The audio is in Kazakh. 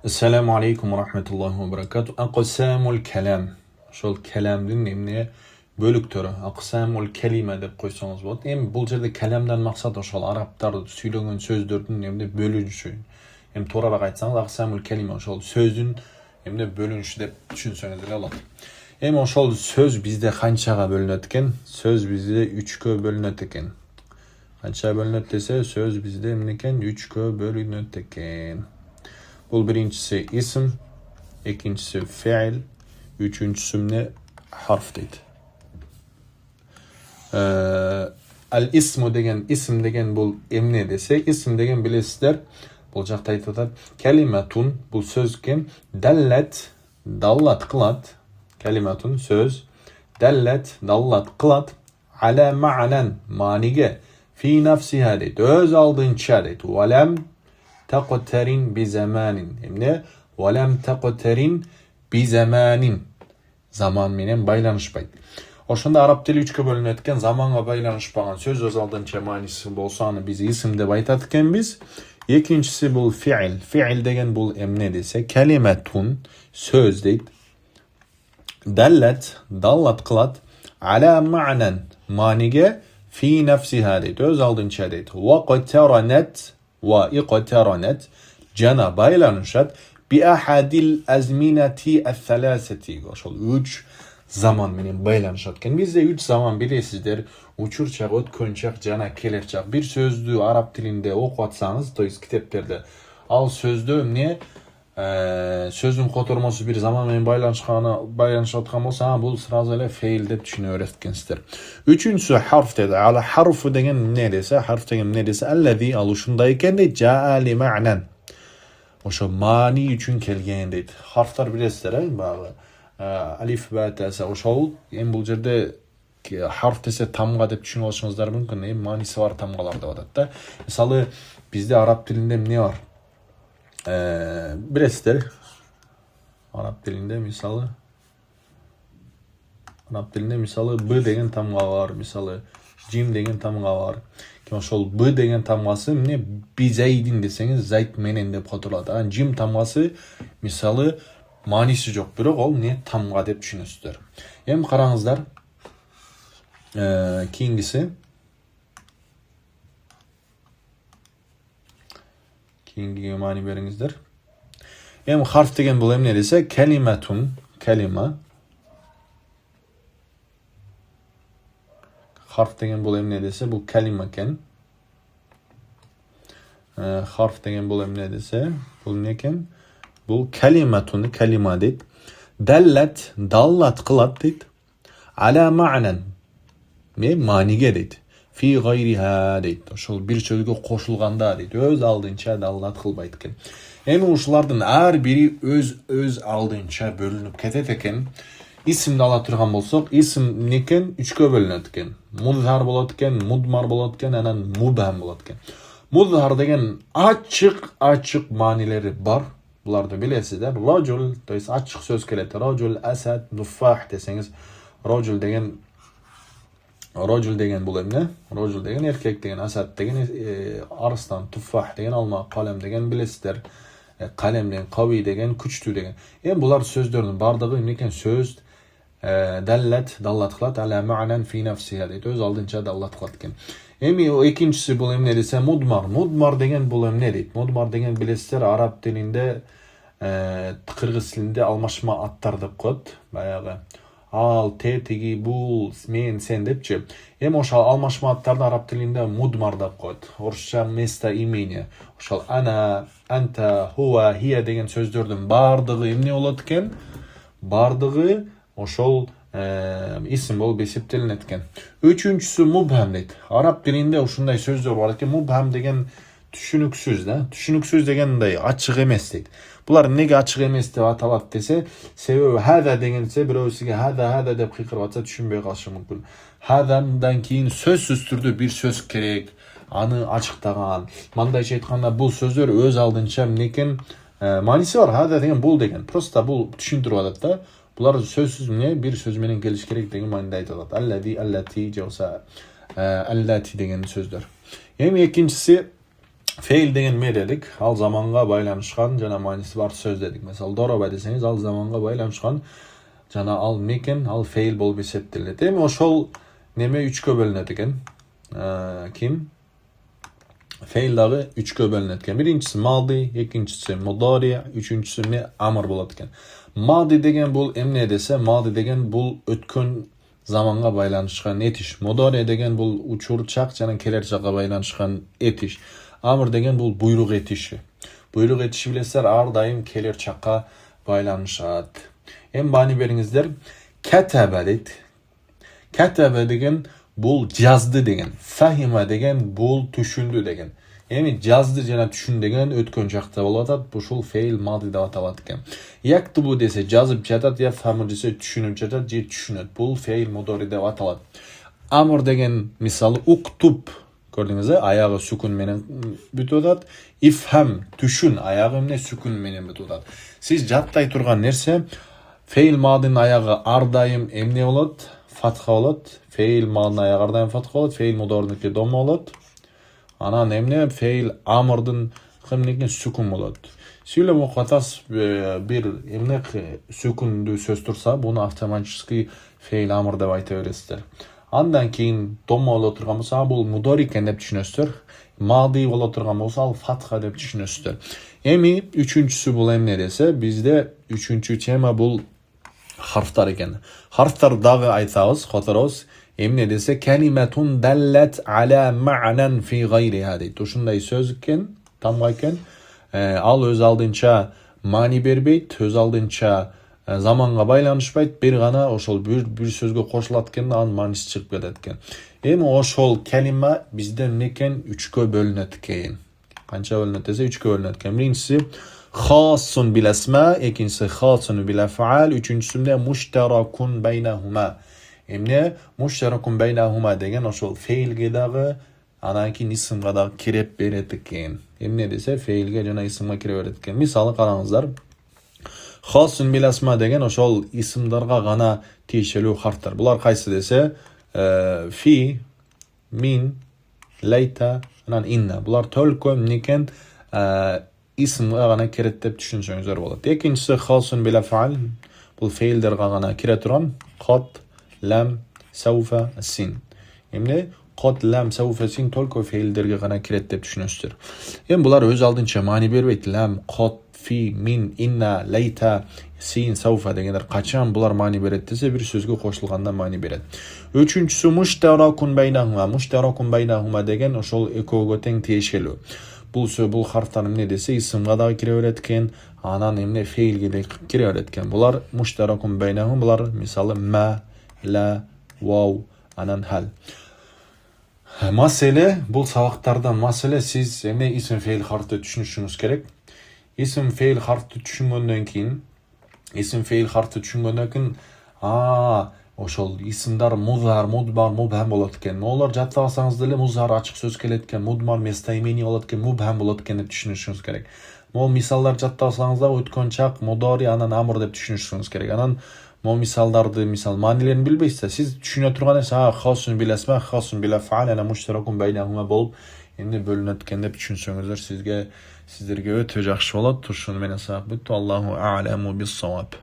Esselamu aleykum ve rahmetullahi ve berekatuhu. Aqsamul kelam. Şol kelamdın emne bölüktörü. Aqsamul kelime dep koysanız болады. Em бұл жерде kelamdan maksat ошол арабтарды сүйлөгөн сөздөрдүн эмне бөлүнүшү. Em туурараак айтсаңыз aqsamul kelime ошол сөздүн эмне бөлүнүшү деп түшүнсөңүз деле болот. Эми ошол сөз бизде канчага бөлүнөт экен? Сөз бизде 3кө бөлүнөт экен. Канча бөлүнөт десе, сөз бизде эмне экен? 3кө бөлүнөт экен. Бұл birincisi isim, ikincisi fiil, üçüncüsü ne? Harf deydi. Al-ismu degen, isim degen бұл emne dese, isim degen bilesizler, бұл жақта айтады. Kelimetun, бұл sözken, dallat kılat, kelimetun söz, dallat kılat, ala ma'nen, manige, fi nafsiha deydi, öz aldığınca deydi, velem taqterin bi zamanin. Emne? Velem taqterin bi zamanin. Zaman menen baylanışpaydı. Oşunda Arap tili 3kö bölünөт экен. Zamanга байланышпаган söz öz алдынча маанisi болсо аны биз исим деп айтат экенбиз. Экинчиси бул fiil. Fiil деген бул эмне десе, kelimetun söz дейт. Dallat kılat ala ma'nen maniге fi nafsiha deyt. Öz aldınча deyt. Wa iqtaranet cana baylanışat bi ahadil azminati el-thalasati. Oşol 3 zaman menen baylanışatken bizde 3 zaman bilesizler. Uçurçak, ötkönçak, cana kelerçak. Bir sözdü Arap tilinde okutsanız, toyuz kitaplarda al sözdü ne? Sözün kotorması bir zaman menen baylanışatkan bolsa, bu sırası ile feil dep düşünü öğretkensizler. Üçüncüsü harf dedi. Ala harfu degen ne dese, harf degen ne dese, ellezî aluşundayken de ca'a li ma'nen. Oşo mani üçün kelgen deydi. Harflar bilesizler, bağı. Alif, ba, tese, oşol, en bu jerde harf dese tamga dep düşünü oluşunuzlar mümkün. Manisi var tamgalarda odat. Misalı bizde Arap dilinde ne var? Bilesizler. Arap dilinde misalı b degen tamga var, misalı cim degen tamga var. Ошол b degen tamgası ne? Bizeydin deseniz zayt menen dep koturulат. Cim tamgası misalı manisi jok, bирок ол ne? Tamga dep düşünөсүздөр. Эми караңыздар. Kийингиси. Keyingiye mani beriңиздер. Эми harf деген бул эмне десе, kelimetun, kelima. Harf деген бул эмне десе, бул kelima кен. Harf деген бул эмне десе, бул эмне кен? Бул kelimetun, kelima дейт. Dallat кылат дейт. Ala ma'nen. Maniге дейт. Fi gayriha deydi. Ошол bir sözgө koşulganda deydi. Öz aldınça dallat kılbayt eken. Эми ушулардын ар бири öz aldınça bölünüp ketet eken. İsimdi ala turgan bolsok, isim neken 3kö bölünөт eken. Muzhar bolot eken, mudmar bolot eken, anan mubham bolot eken. Muzhar degen açık manileri bar. Bularda bilesizler. Racul, toys açık söz kelet. Racul, asad, nuffah deseniz. Racul degen bul emne? Racul degen erkek degen, asad degen arslan, tuffah degen alma, kalem degen bilesizler. Kalem degen, kavi degen, küçtü degen. Bular sözdörünün bardağı emneken söz dallat kılat ala ma'nen fi nafsiha deydi. Öz aldınca dallat kılat eken. Emi o ikincisi bul emne dese mudmar. Mudmar degen bul emne deydi. Mudmar degen bilesizler Arap dilinde Kırgız tilinde almaşma attar dep koyat. Bayağı al, tegi, bul, men, sen depçi. Oşal almaşma attarda Arap tilinde mudmar dep koyat. Oruşça mesta imeni. Oşal ana, anta, huwa, hiya degen sözdördün bardığı emne olatken. Bardığı oşol isim bol besiptelin etken. Üçüncüsü mubham deydi. Arap dilinde oşunday sözdör var ki mubham degen düşünüksüz da. Düşünüksüz degen de açık emes deydi. Bular nege açık emes dep atalat dese, sebebi hada degense birovsiga hada dep kıykırıp atsa düşünbey kalışı mümkün. Hadadan keyin sözsüz türdü bir söz kerek, anı açıktagan. Mandayça aytkanda bul sözdör öz aldınça neken manisi var. Hada degen bul degen. Prosta bul düşündürüp atat da. Bular sözsüz ne? Bir söz menen geliş kerek degen manida aytalat. Allati, jawsa allati degen sözdör. Hem ikincisi Feil degen ne dedik? Al zamanга байланышкан жана мааниси бар сөз дедик. Мисалы дороба десеңиз, ал заманга байланышкан жана ал мекен, ал feil болуп эсептелет. Эми ошол неме 3кө бөлүнөт экен. Ким? Feil дагы 3кө бөлүнөт экен. Биринчиси мади, экинчиси мудари, үчүнчүсү эмне амр болот экен. Мади деген бул эмне десе, мади деген бул өткөн заманга байланышкан этиш. Мудари деген бул учур чак жана келер чакка байланышкан этиш. Амр деген бул буйрук этиши. Буйрук этиши билесиздер, ар дайым келер чакка байланышат. Эми маани бериңиздер. Катаба дейт. Катаба деген бул жазды деген. Фахима деген бул түшүндү деген. Эми жазды жана түшүн деген өткөн чакта болуп атат. Бушул feil мади деп аталат экен. Яктубу десе жазып жатат, яфхаму десе түшүнүп жатат же түшүнөт. Бул feil мудари деп аталат. Амр деген мисалы уктуб, көрдүңүз, аягы сүкүн менен бүтүп атат. Ифхам, түшүн, аягы эмне сүкүн менен бүтүп атат. Сиз жаттай турган нерсе feil мадинин аягы ар дайым эмне болот? Фатха болот. Feil мадинин аягы ар дайым фатха болот. Feil мудариники домма болот. Анан эмне? Feil амрдын эмнекен сүкүн болот. Сүйлөп окуп атасыз, бир эмне сүкүндүү сөз турса, буну автоматически feil амр деп айта бересиздер. Андан кийин домма боло турган болсо, бул мудари экен деп түшүнөсүздөр. Мади боло турган болсо, ал фатха деп түшүнөсүздөр. Эми үчүнчүсү бул эмне десе, бизде үчүнчү тема бул харфтар экен. Харфтар дагы айтабыз, которобуз. Эмне десе, калиматун даллат ала ма'нан фи гайриха дейт. Ушундай сөз экен, тамга экен. Ал өз алдынча маани бербейт, өз алдынча заманга байланышпайт, бир гана ошол бир сөзгө кошулат экен, анын мааниси чыгып кетет экен. Эми ошол калима бизде эмне экен? 3кө бөлүнөт экен. Канча бөлүнөт десе 3кө бөлүнөт экен. Биринчиси хасун бил асма, экинчиси хасун бил аф'ал, үчүнчүсүндө муштаракун байнахума. Эмне? Муштаракун байнахума деген ошол feilге дагы, анан кийин исимге дагы кирип берет экен. Эмне десе, feilге жана исимге кирип берет экен. Мисалы караңыздар. Хасун бил асма деген ошол исимдарга гана тиешелүү харфтар. Булар кайсы десе, фи, мин, лейта, анан инна. Булар төлкө эмнекен исимге гана кирет деп түшүнсөңүздөр болот. Экинчиси хасун бил аф'ал. Бул feilдерге гана кире турган. Кат, лам, сауфа, син. Эмне? Кат, лам, сауфа, син төлкө feilдерге гана кирет деп түшүнөсүздөр. Эми булар өз алдынча маани бербейт. Лам, кат, фи, мин, инна, лейта, син, сауфа дегендер качан булар маани берет десе, бир сөзгө кошулганда маани берет. Үчүнчүсү муштаракун байнахума. Муштаракун байнахума деген ошол экөөгө тең тиешелүү. Бул харфтар эмне десе, исимге дагы кире берет экен, анан эмне feilге да кире берет экен. Булар муштаракун байнахум, булар мисалы ма, ла, вау, анан хал. Маселе, бул сабактардан маселе, сиз эмне исим feil харфты түшүнүшүңүз керек. Исим feil харфты түшүнгөндөн кийин, ошол исимдар музар, мудбар, мубхам болот экен. Олар жаттабасаңыз деле музар ачык сөз келет экен, мудмар местоимение болот экен, мубхам болот экен деп түшүнүшүңүз керек. Могу мисалдар жаттабасаңыз да өткөн чак, мудари, анан амр деп түшүнүшүңүз керек. Анан могу мисалдарды, маанилерин билбейсиз, сиз түшүнө турган нерсе, хасун бил асма, хасун бил аф'ал, анан муштаракун байнахума болуп эмне бөлүнөт экен деп түшүнсөңүздөр, сиздерге өтө жакшы болот. Ушуну менен сабак бүттү. Аллаху а'ламу бис-саваб.